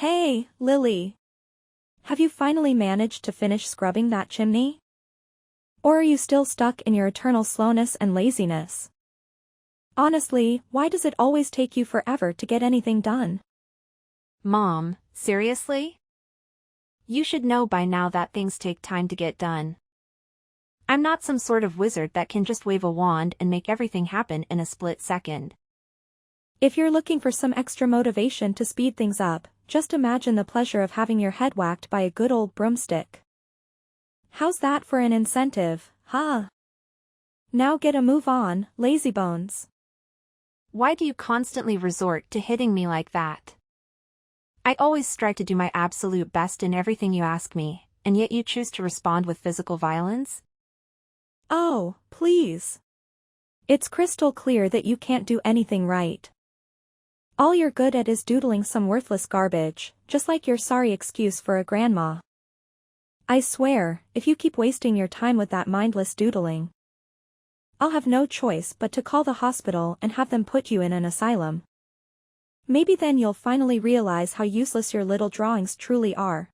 Hey, Lily. Have you finally managed to finish scrubbing that chimney? Or are you still stuck in your eternal slowness and laziness? Honestly, why does it always take you forever to get anything done? Mom, seriously? You should know by now that things take time to get done. I'm not some sort of wizard that can just wave a wand and make everything happen in a split second. If you're looking for some extra motivation to speed things up, just imagine the pleasure of having your head whacked by a good old broomstick. How's that for an incentive, huh? Now get a move on, lazybones. Why do you constantly resort to hitting me like that? I always strive to do my absolute best in everything you ask me, and yet you choose to respond with physical violence? Oh, please. It's crystal clear that you can't do anything right. All you're good at is doodling some worthless garbage, just like your sorry excuse for a grandma. I swear, if you keep wasting your time with that mindless doodling, I'll have no choice but to call the hospital and have them put you in an asylum. Maybe then you'll finally realize how useless your little drawings truly are.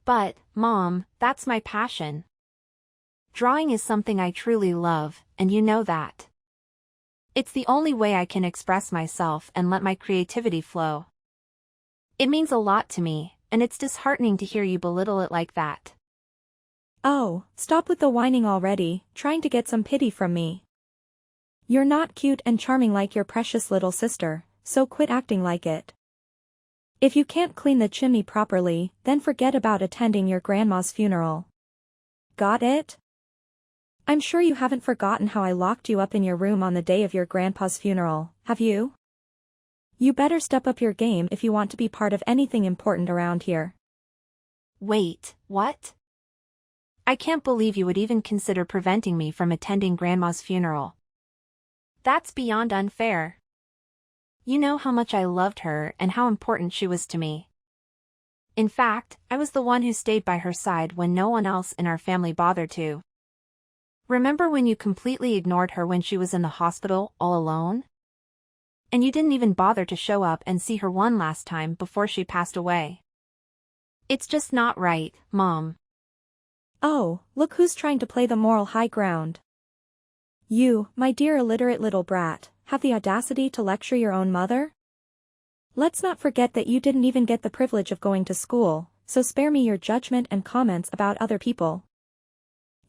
But, Mom, that's my passion. Drawing is something I truly love, and you know that. It's the only way I can express myself and let my creativity flow. It means a lot to me, and it's disheartening to hear you belittle it like that. Oh, stop with the whining already, trying to get some pity from me. You're not cute and charming like your precious little sister, so quit acting like it. If you can't clean the chimney properly, then forget about attending your grandma's funeral. Got it? I'm sure you haven't forgotten how I locked you up in your room on the day of your grandpa's funeral, have you? You better step up your game if you want to be part of anything important around here. Wait, what? I can't believe you would even consider preventing me from attending Grandma's funeral. That's beyond unfair. You know how much I loved her and how important she was to me. In fact, I was the one who stayed by her side when no one else in our family bothered to. Remember when you completely ignored her when she was in the hospital all alone? And you didn't even bother to show up and see her one last time before she passed away. It's just not right, Mom. Oh, look who's trying to play the moral high ground. You, my dear illiterate little brat, have the audacity to lecture your own mother? Let's not forget that you didn't even get the privilege of going to school, so spare me your judgment and comments about other people.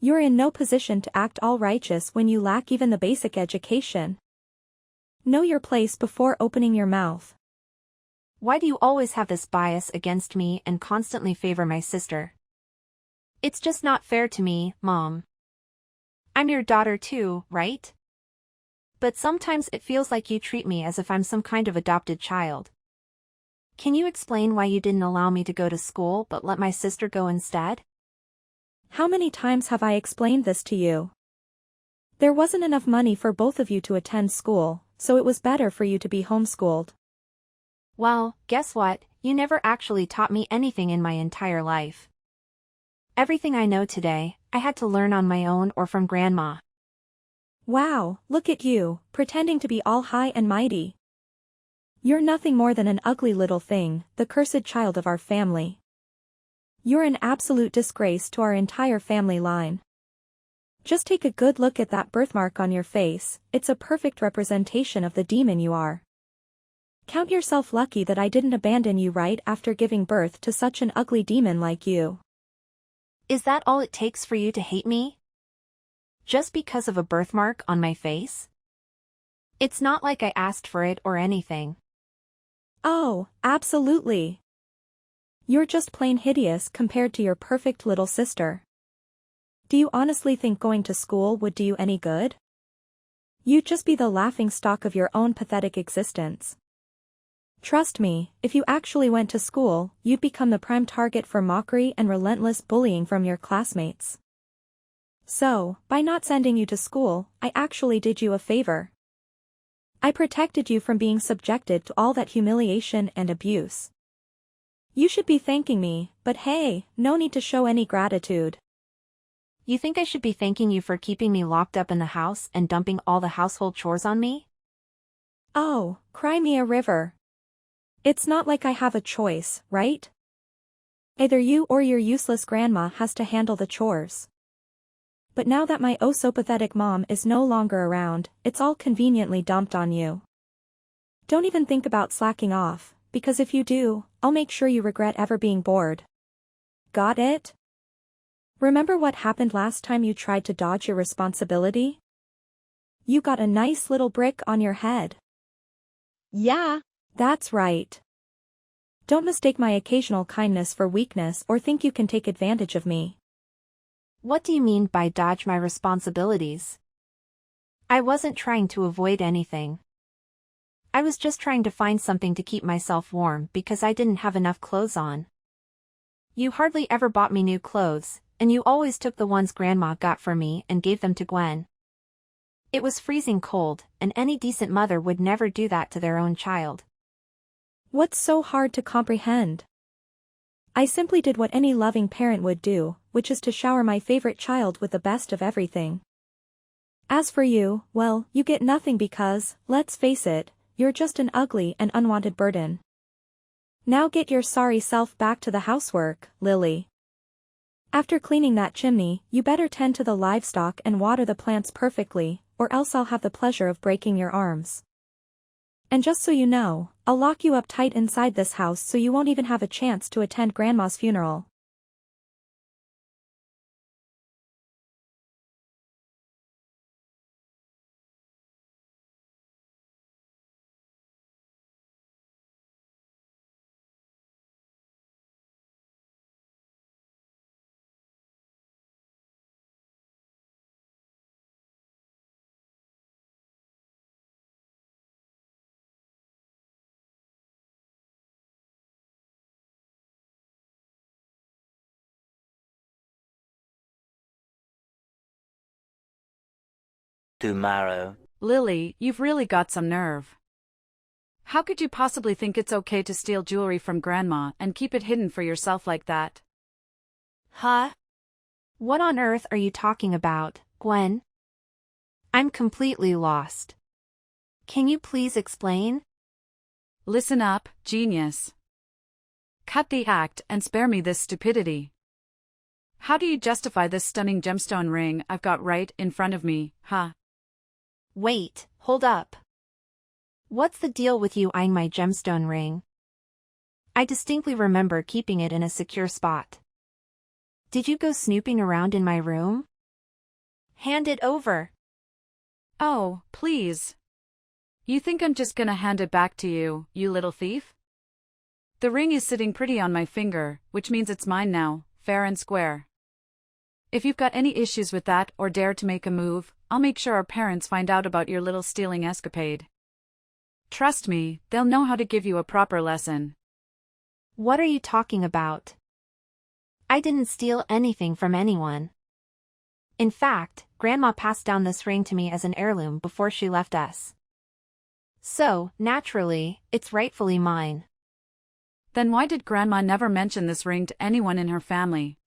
You're in no position to act all righteous when you lack even the basic education. Know your place before opening your mouth. Why do you always have this bias against me and constantly favor my sister? It's just not fair to me, Mom. I'm your daughter too, right? But sometimes it feels like you treat me as if I'm some kind of adopted child. Can you explain why you didn't allow me to go to school but let my sister go instead? How many times have I explained this to you? There wasn't enough money for both of you to attend school, so it was better for you to be homeschooled. Well, guess what? You never actually taught me anything in my entire life. Everything I know today, I had to learn on my own or from Grandma. Wow, look at you, pretending to be all high and mighty. You're nothing more than an ugly little thing, the cursed child of our family. You're an absolute disgrace to our entire family line. Just take a good look at that birthmark on your face, it's a perfect representation of the demon you are. Count yourself lucky that I didn't abandon you right after giving birth to such an ugly demon like you. Is that all it takes for you to hate me? Just because of a birthmark on my face? It's not like I asked for it or anything. Oh, absolutely. You're just plain hideous compared to your perfect little sister. Do you honestly think going to school would do you any good? You'd just be the laughing stock of your own pathetic existence. Trust me, if you actually went to school, you'd become the prime target for mockery and relentless bullying from your classmates. So, by not sending you to school, I actually did you a favor. I protected you from being subjected to all that humiliation and abuse. You should be thanking me, but hey, no need to show any gratitude. You think I should be thanking you for keeping me locked up in the house and dumping all the household chores on me? Oh, cry me a river. It's not like I have a choice, right? Either you or your useless grandma has to handle the chores. But now that my oh-so-pathetic mom is no longer around, it's all conveniently dumped on you. Don't even think about slacking off, because if you do, I'll make sure you regret ever being bored. Got it? Remember what happened last time you tried to dodge your responsibility? You got a nice little brick on your head. Yeah. That's right. Don't mistake my occasional kindness for weakness or think you can take advantage of me. What do you mean by dodge my responsibilities? I wasn't trying to avoid anything. I was just trying to find something to keep myself warm because I didn't have enough clothes on. You hardly ever bought me new clothes, and you always took the ones Grandma got for me and gave them to Gwen. It was freezing cold, and any decent mother would never do that to their own child. What's so hard to comprehend? I simply did what any loving parent would do, which is to shower my favorite child with the best of everything. As for you, well, you get nothing because, let's face it, you're just an ugly and unwanted burden. Now get your sorry self back to the housework, Lily. After cleaning that chimney, you better tend to the livestock and water the plants perfectly, or else I'll have the pleasure of breaking your arms. And just so you know, I'll lock you up tight inside this house so you won't even have a chance to attend Grandma's funeral. Tomorrow. Lily, you've really got some nerve. How could you possibly think it's okay to steal jewelry from Grandma and keep it hidden for yourself like that? Huh? What on earth are you talking about, Gwen? I'm completely lost. Can you please explain? Listen up, genius. Cut the act and spare me this stupidity. How do you justify this stunning gemstone ring I've got right in front of me, huh? Wait, hold up. What's the deal with you eyeing my gemstone ring? I distinctly remember keeping it in a secure spot. Did you go snooping around in my room? Hand it over. Oh, please. You think I'm just gonna hand it back to you, you little thief? The ring is sitting pretty on my finger, which means it's mine now, fair and square. If you've got any issues with that or dare to make a move, I'll make sure our parents find out about your little stealing escapade. Trust me, they'll know how to give you a proper lesson. What are you talking about? I didn't steal anything from anyone. In fact, Grandma passed down this ring to me as an heirloom before she left us. So, naturally, it's rightfully mine. Then why did Grandma never mention this ring to anyone in her family?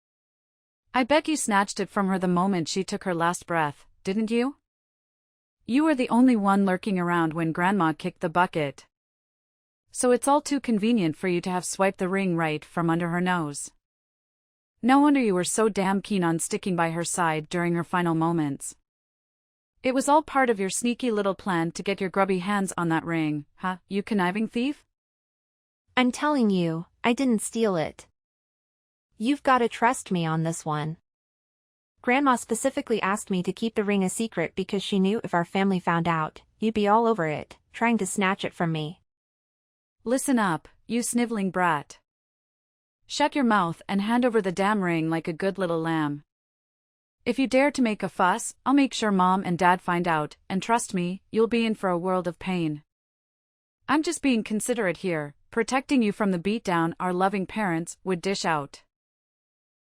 I bet you snatched it from her the moment she took her last breath, didn't you? You were the only one lurking around when Grandma kicked the bucket. So it's all too convenient for you to have swiped the ring right from under her nose. No wonder you were so damn keen on sticking by her side during her final moments. It was all part of your sneaky little plan to get your grubby hands on that ring, huh, you conniving thief? I'm telling you, I didn't steal it. You've gotta trust me on this one. Grandma specifically asked me to keep the ring a secret because she knew if our family found out, you'd be all over it, trying to snatch it from me. Listen up, you sniveling brat. Shut your mouth and hand over the damn ring like a good little lamb. If you dare to make a fuss, I'll make sure Mom and Dad find out, and trust me, you'll be in for a world of pain. I'm just being considerate here, protecting you from the beatdown our loving parents would dish out.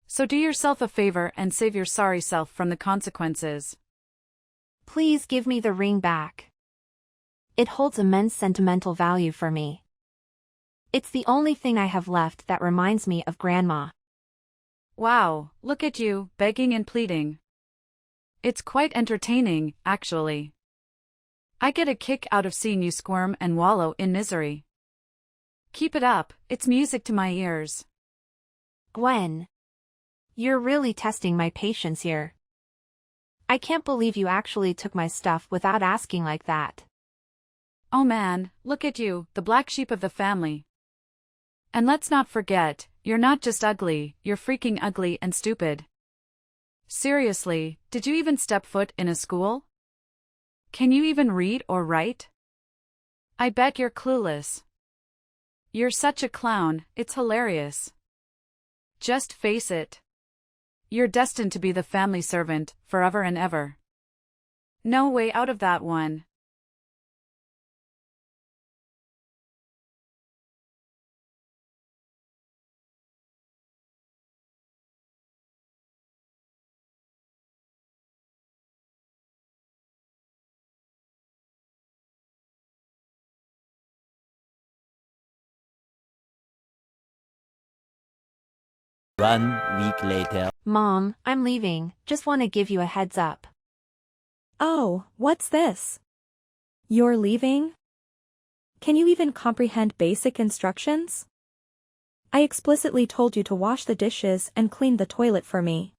So do yourself a favor and save your sorry self from the consequences. Please give me the ring back. It holds immense sentimental value for me. It's the only thing I have left that reminds me of Grandma. Wow, look at you, begging and pleading. It's quite entertaining, actually. I get a kick out of seeing you squirm and wallow in misery. Keep it up, it's music to my ears. Gwen. You're really testing my patience here. I can't believe you actually took my stuff without asking like that. Oh man, look at you, the black sheep of the family. And let's not forget, you're not just ugly, you're freaking ugly and stupid. Seriously, did you even step foot in a school? Can you even read or write? I bet you're clueless. You're such a clown, it's hilarious. Just face it. You're destined to be the family servant, forever and ever. No way out of that one. One week later. Mom, I'm leaving, just want to give you a heads up. Oh, what's this? You're leaving? Can you even comprehend basic instructions? I explicitly told you to wash the dishes and clean the toilet for me.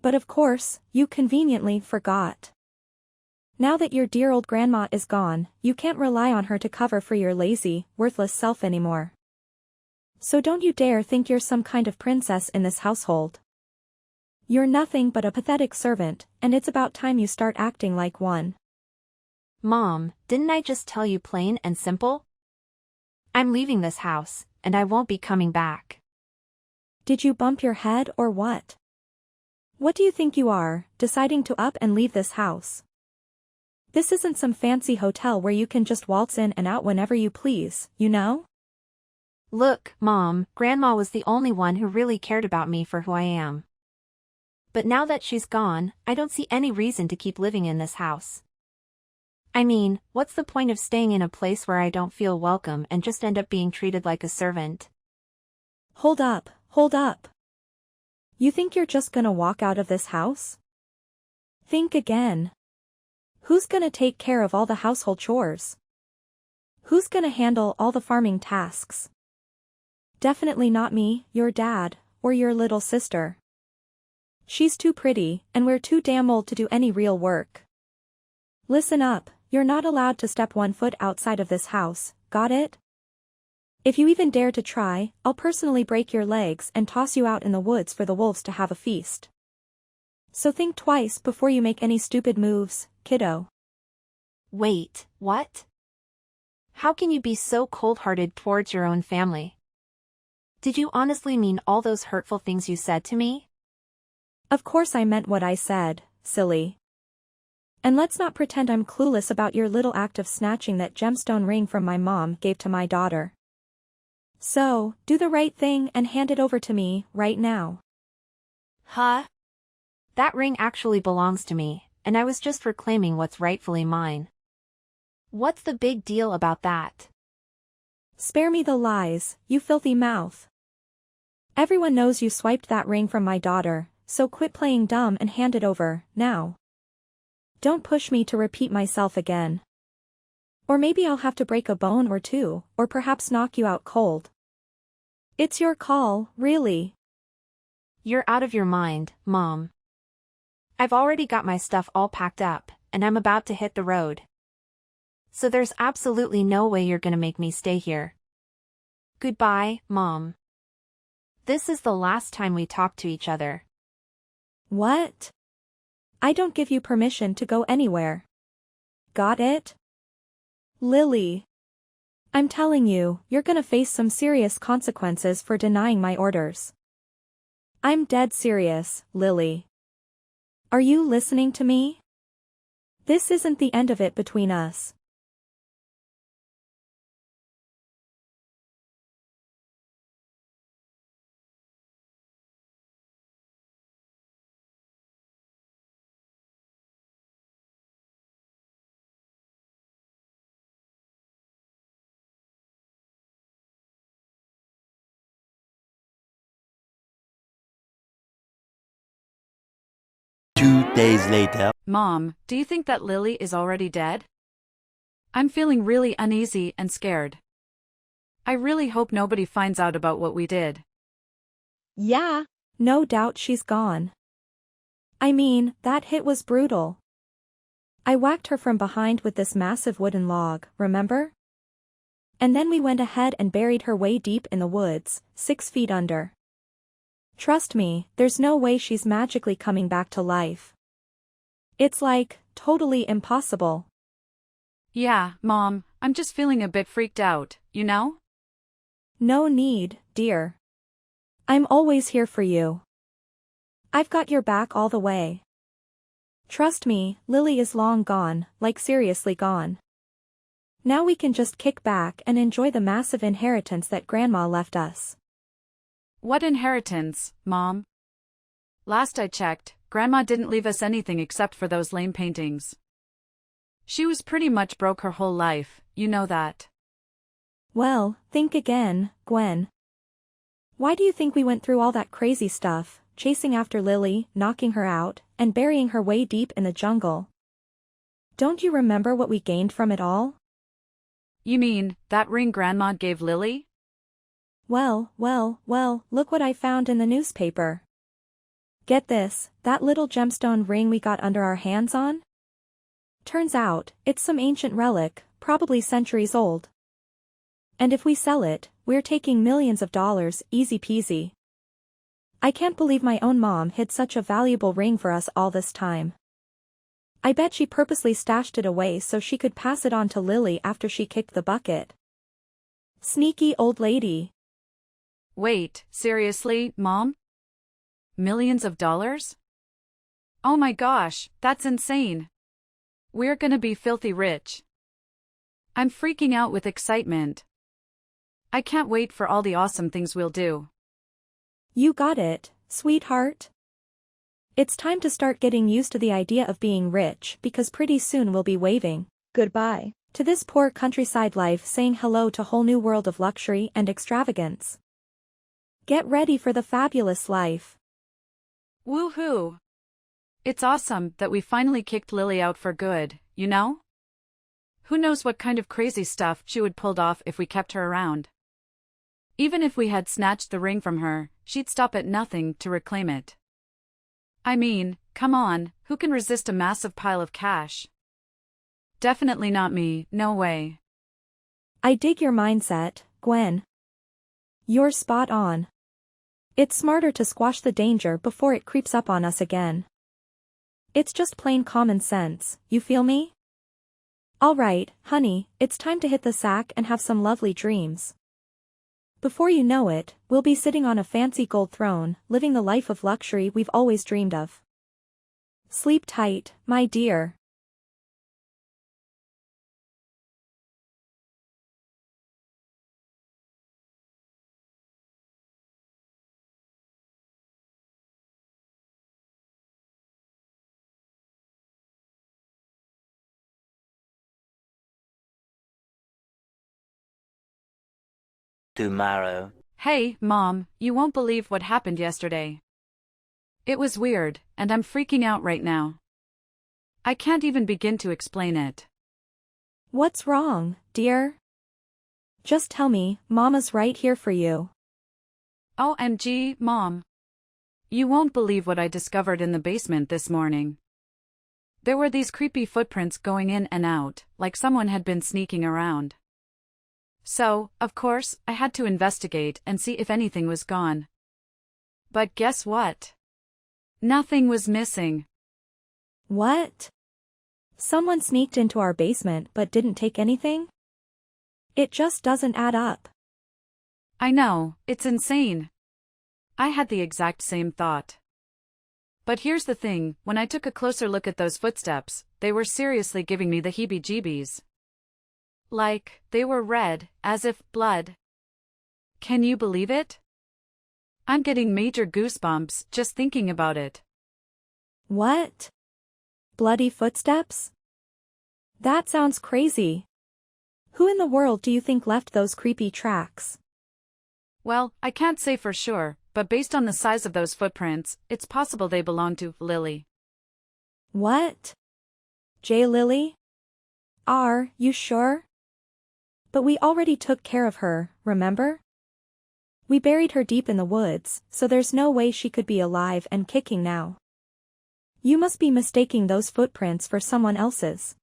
But of course, you conveniently forgot. Now that your dear old grandma is gone, you can't rely on her to cover for your lazy, worthless self anymore. So don't you dare think you're some kind of princess in this household. You're nothing but a pathetic servant, and it's about time you start acting like one. Mom, didn't I just tell you plain and simple? I'm leaving this house, and I won't be coming back. Did you bump your head or what? What do you think you are, deciding to up and leave this house? This isn't some fancy hotel where you can just waltz in and out whenever you please, you know? Look, Mom, Grandma was the only one who really cared about me for who I am. But now that she's gone, I don't see any reason to keep living in this house. I mean, what's the point of staying in a place where I don't feel welcome and just end up being treated like a servant? Hold up, hold up. You think you're just gonna walk out of this house? Think again. Who's gonna take care of all the household chores? Who's gonna handle all the farming tasks? Definitely not me, your dad, or your little sister. She's too pretty, and we're too damn old to do any real work. Listen up, you're not allowed to step 1 foot outside of this house, got it? If you even dare to try, I'll personally break your legs and toss you out in the woods for the wolves to have a feast. So think twice before you make any stupid moves, kiddo. Wait, what? How can you be so cold-hearted towards your own family? Did you honestly mean all those hurtful things you said to me? Of course I meant what I said, silly. And let's not pretend I'm clueless about your little act of snatching that gemstone ring from my mom gave to my daughter. So, do the right thing and hand it over to me, right now. Huh? That ring actually belongs to me, and I was just reclaiming what's rightfully mine. What's the big deal about that? Spare me the lies, you filthy mouth. Everyone knows you swiped that ring from my daughter, so quit playing dumb and hand it over, now. Don't push me to repeat myself again. Or maybe I'll have to break a bone or two, or perhaps knock you out cold. It's your call, really. You're out of your mind, Mom. I've already got my stuff all packed up, and I'm about to hit the road. So there's absolutely no way you're gonna make me stay here. Goodbye, Mom. This is the last time we talk to each other. What? I don't give you permission to go anywhere. Got it? Lily. I'm telling you, you're gonna face some serious consequences for denying my orders. I'm dead serious, Lily. Are you listening to me? This isn't the end of it between us. Two days later. Mom, do you think that Lily is already dead? I'm feeling really uneasy and scared. I really hope nobody finds out about what we did. Yeah. No doubt she's gone. I mean, that hit was brutal. I whacked her from behind with this massive wooden log, remember? And then we went ahead and buried her way deep in the woods, 6 feet under. Trust me, there's no way she's magically coming back to life. It's like, totally impossible. Yeah, Mom, I'm just feeling a bit freaked out, you know? No need, dear. I'm always here for you. I've got your back all the way. Trust me, Lily is long gone, like seriously gone. Now we can just kick back and enjoy the massive inheritance that Grandma left us. What inheritance, Mom? Last I checked, Grandma didn't leave us anything except for those lame paintings. She was pretty much broke her whole life, you know that. Well, think again, Gwen. Why do you think we went through all that crazy stuff, chasing after Lily, knocking her out, and burying her way deep in the jungle? Don't you remember what we gained from it all? You mean, that ring Grandma gave Lily? Well, look what I found in the newspaper. Get this, that little gemstone ring we got under our hands on? Turns out, it's some ancient relic, probably centuries old. And if we sell it, we're taking millions of dollars, easy peasy. I can't believe my own mom hid such a valuable ring for us all this time. I bet she purposely stashed it away so she could pass it on to Lily after she kicked the bucket. Sneaky old lady. Wait, seriously, Mom? Millions of dollars? Oh my gosh, that's insane. We're gonna be filthy rich. I'm freaking out with excitement. I can't wait for all the awesome things we'll do. You got it, sweetheart. It's time to start getting used to the idea of being rich because pretty soon we'll be waving Goodbye. to this poor countryside life, saying hello to a whole new world of luxury and extravagance. Get ready for the fabulous life. Woohoo! It's awesome that we finally kicked Lily out for good, you know? Who knows what kind of crazy stuff she would pulled off if we kept her around. Even if we had snatched the ring from her, she'd stop at nothing to reclaim it. I mean, come on, who can resist a massive pile of cash? Definitely not me, no way. I dig your mindset, Gwen. You're spot on. It's smarter to squash the danger before it creeps up on us again. It's just plain common sense, you feel me? Alright, honey, it's time to hit the sack and have some lovely dreams. Before you know it, we'll be sitting on a fancy gold throne, living the life of luxury we've always dreamed of. Sleep tight, my dear. Tomorrow. Hey, Mom, you won't believe what happened yesterday. It was weird, and I'm freaking out right now. I can't even begin to explain it. What's wrong, dear? Just tell me, Mama's right here for you. OMG, Mom. You won't believe what I discovered in the basement this morning. There were these creepy footprints going in and out, like someone had been sneaking around. So, of course, I had to investigate and see if anything was gone. But guess what? Nothing was missing. What? Someone sneaked into our basement but didn't take anything? It just doesn't add up. I know, it's insane. I had the exact same thought. But here's the thing, when I took a closer look at those footsteps, they were seriously giving me the heebie-jeebies. Like, they were red, as if blood. Can you believe it? I'm getting major goosebumps just thinking about it. What? Bloody footsteps? That sounds crazy. Who in the world do you think left those creepy tracks? Well, I can't say for sure, but based on the size of those footprints, it's possible they belong to Lily. What? J. Lily? Are you sure? But we already took care of her, remember? We buried her deep in the woods, so there's no way she could be alive and kicking now. You must be mistaking those footprints for someone else's.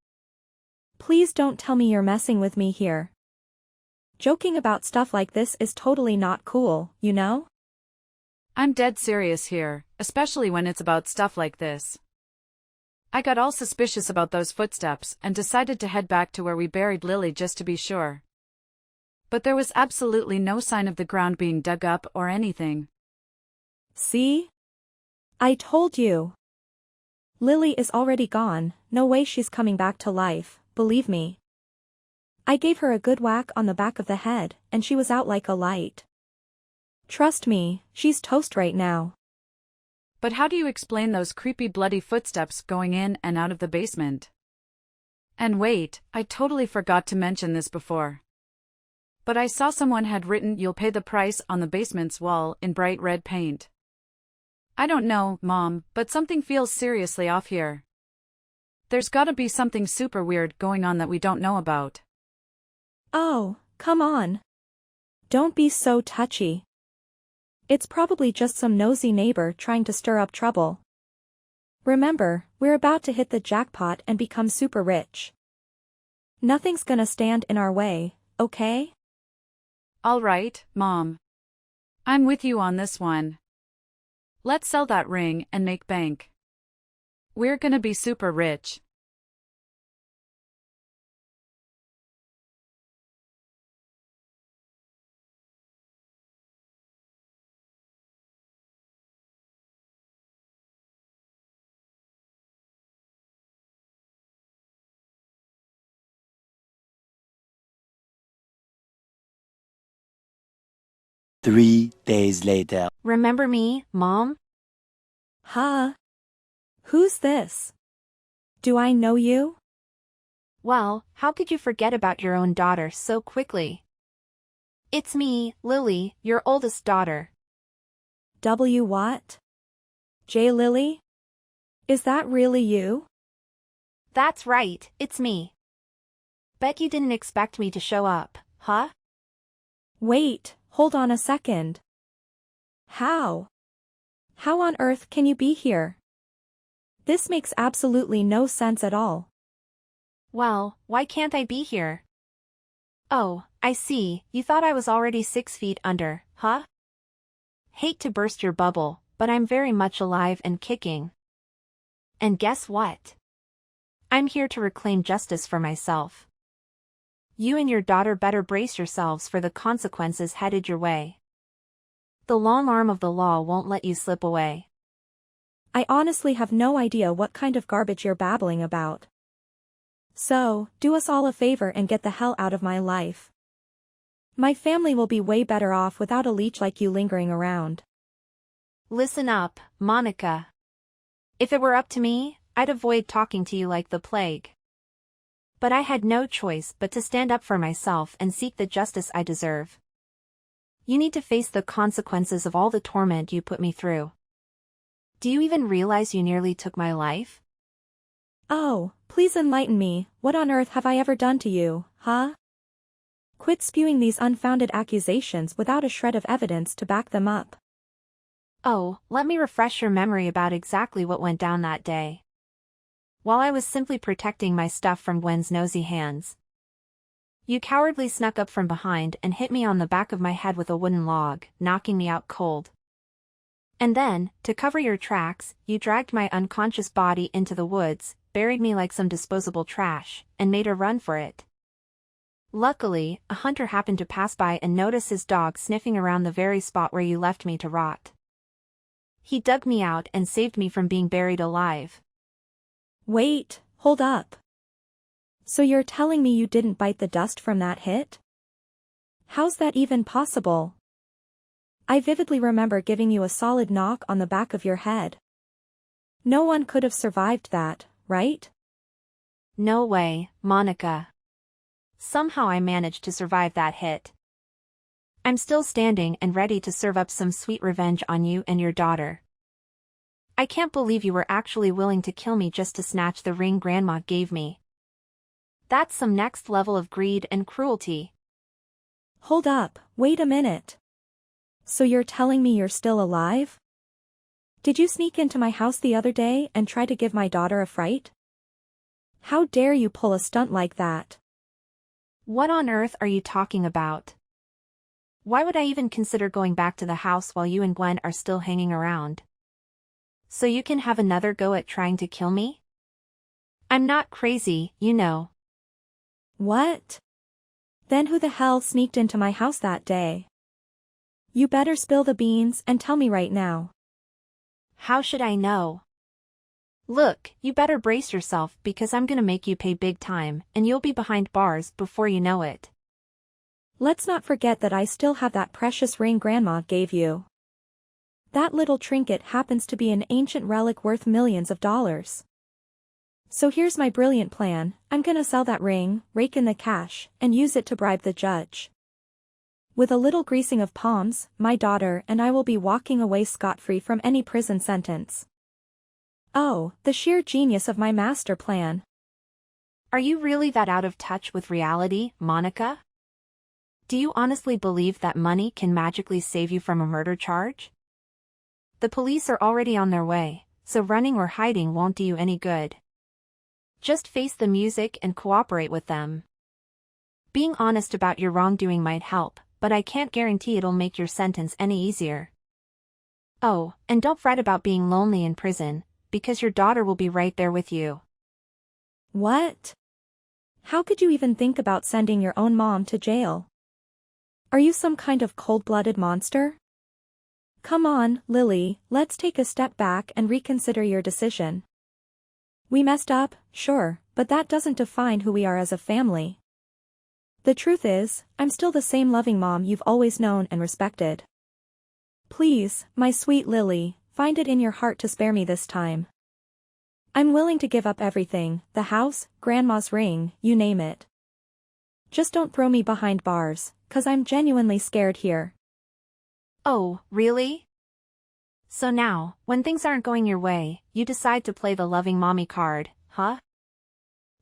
Please don't tell me you're messing with me here. Joking about stuff like this is totally not cool, you know? I'm dead serious here, especially when it's about stuff like this. I got all suspicious about those footsteps and decided to head back to where we buried Lily just to be sure. But there was absolutely no sign of the ground being dug up or anything. See? I told you. Lily is already gone, no way she's coming back to life, believe me. I gave her a good whack on the back of the head, and she was out like a light. Trust me, she's toast right now. But how do you explain those creepy bloody footsteps going in and out of the basement? And wait, I totally forgot to mention this before. But I saw someone had written "You'll pay the price" on the basement's wall in bright red paint. I don't know, Mom, but something feels seriously off here. There's gotta be something super weird going on that we don't know about. Oh, come on. Don't be so touchy. It's probably just some nosy neighbor trying to stir up trouble. Remember, we're about to hit the jackpot and become super rich. Nothing's gonna stand in our way, okay? All right, Mom. I'm with you on this one. Let's sell that ring and make bank. We're gonna be super rich. Three days later. Remember me, Mom? Huh? Who's this? Do I know you? Well, how could you forget about your own daughter so quickly? It's me, Lily, your oldest daughter. W. what? J. Lily? Is that really you? That's right, it's me. Bet you didn't expect me to show up, huh? Wait, hold on a second. How? How on earth can you be here? This makes absolutely no sense at all. Well, why can't I be here? Oh, I see, you thought I was already 6 feet under, huh? Hate to burst your bubble, but I'm very much alive and kicking. And guess what? I'm here to reclaim justice for myself. You and your daughter better brace yourselves for the consequences headed your way. The long arm of the law won't let you slip away. I honestly have no idea what kind of garbage you're babbling about. So, do us all a favor and get the hell out of my life. My family will be way better off without a leech like you lingering around. Listen up, Monica. If it were up to me, I'd avoid talking to you like the plague. But I had no choice but to stand up for myself and seek the justice I deserve. You need to face the consequences of all the torment you put me through. Do you even realize you nearly took my life? Oh, please enlighten me, what on earth have I ever done to you, huh? Quit spewing these unfounded accusations without a shred of evidence to back them up. Oh, let me refresh your memory about exactly what went down that day. While I was simply protecting my stuff from Gwen's nosy hands, you cowardly snuck up from behind and hit me on the back of my head with a wooden log, knocking me out cold. And then, to cover your tracks, you dragged my unconscious body into the woods, buried me like some disposable trash, and made a run for it. Luckily, a hunter happened to pass by and notice his dog sniffing around the very spot where you left me to rot. He dug me out and saved me from being buried alive. Wait, hold up. So you're telling me you didn't bite the dust from that hit? How's that even possible? I vividly remember giving you a solid knock on the back of your head. No one could have survived that, right? No way, Monica. Somehow I managed to survive that hit. I'm still standing and ready to serve up some sweet revenge on you and your daughter. I can't believe you were actually willing to kill me just to snatch the ring Grandma gave me. That's some next level of greed and cruelty. Hold up, wait a minute. So you're telling me you're still alive? Did you sneak into my house the other day and try to give my daughter a fright? How dare you pull a stunt like that? What on earth are you talking about? Why would I even consider going back to the house while you and Gwen are still hanging around? So you can have another go at trying to kill me? I'm not crazy, you know. What? Then who the hell sneaked into my house that day? You better spill the beans and tell me right now. How should I know? Look, you better brace yourself because I'm gonna make you pay big time and you'll be behind bars before you know it. Let's not forget that I still have that precious ring Grandma gave you. That little trinket happens to be an ancient relic worth millions of dollars. So here's my brilliant plan. I'm gonna sell that ring, rake in the cash, and use it to bribe the judge. With a little greasing of palms, my daughter and I will be walking away scot-free from any prison sentence. Oh, the sheer genius of my master plan. Are you really that out of touch with reality, Monica? Do you honestly believe that money can magically save you from a murder charge? The police are already on their way, so running or hiding won't do you any good. Just face the music and cooperate with them. Being honest about your wrongdoing might help, but I can't guarantee it'll make your sentence any easier. Oh, and don't fret about being lonely in prison, because your daughter will be right there with you. What? How could you even think about sending your own mom to jail? Are you some kind of cold-blooded monster? Come on, Lily, let's take a step back and reconsider your decision. We messed up, sure, but that doesn't define who we are as a family. The truth is, I'm still the same loving mom you've always known and respected. Please, my sweet Lily, find it in your heart to spare me this time. I'm willing to give up everything, the house, Grandma's ring, you name it. Just don't throw me behind bars, 'cause I'm genuinely scared here. Oh, really? So now, when things aren't going your way, you decide to play the loving mommy card, huh?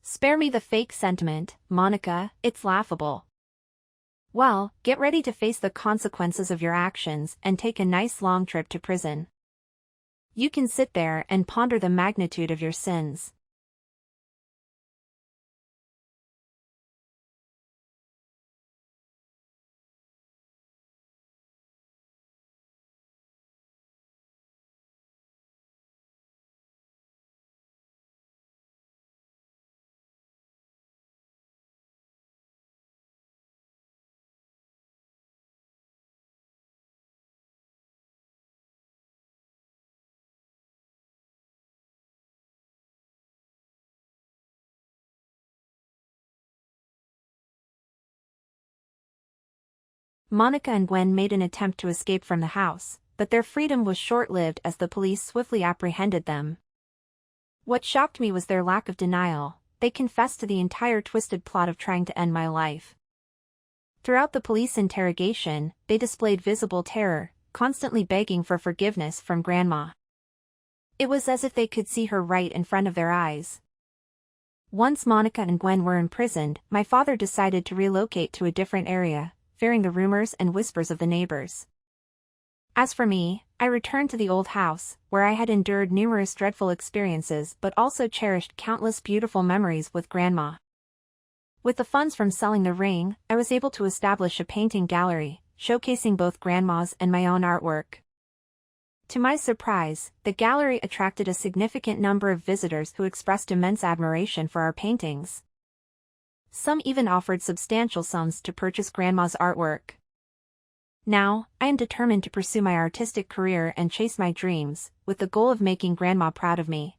Spare me the fake sentiment, Monica, it's laughable. Well, get ready to face the consequences of your actions and take a nice long trip to prison. You can sit there and ponder the magnitude of your sins. Monica and Gwen made an attempt to escape from the house, but their freedom was short-lived as the police swiftly apprehended them. What shocked me was their lack of denial. They confessed to the entire twisted plot of trying to end my life. Throughout the police interrogation, they displayed visible terror, constantly begging for forgiveness from Grandma. It was as if they could see her right in front of their eyes. Once Monica and Gwen were imprisoned, my father decided to relocate to a different area, fearing the rumors and whispers of the neighbors. As for me, I returned to the old house, where I had endured numerous dreadful experiences but also cherished countless beautiful memories with Grandma. With the funds from selling the ring, I was able to establish a painting gallery, showcasing both Grandma's and my own artwork. To my surprise, the gallery attracted a significant number of visitors who expressed immense admiration for our paintings. Some even offered substantial sums to purchase Grandma's artwork. Now, I am determined to pursue my artistic career and chase my dreams, with the goal of making Grandma proud of me.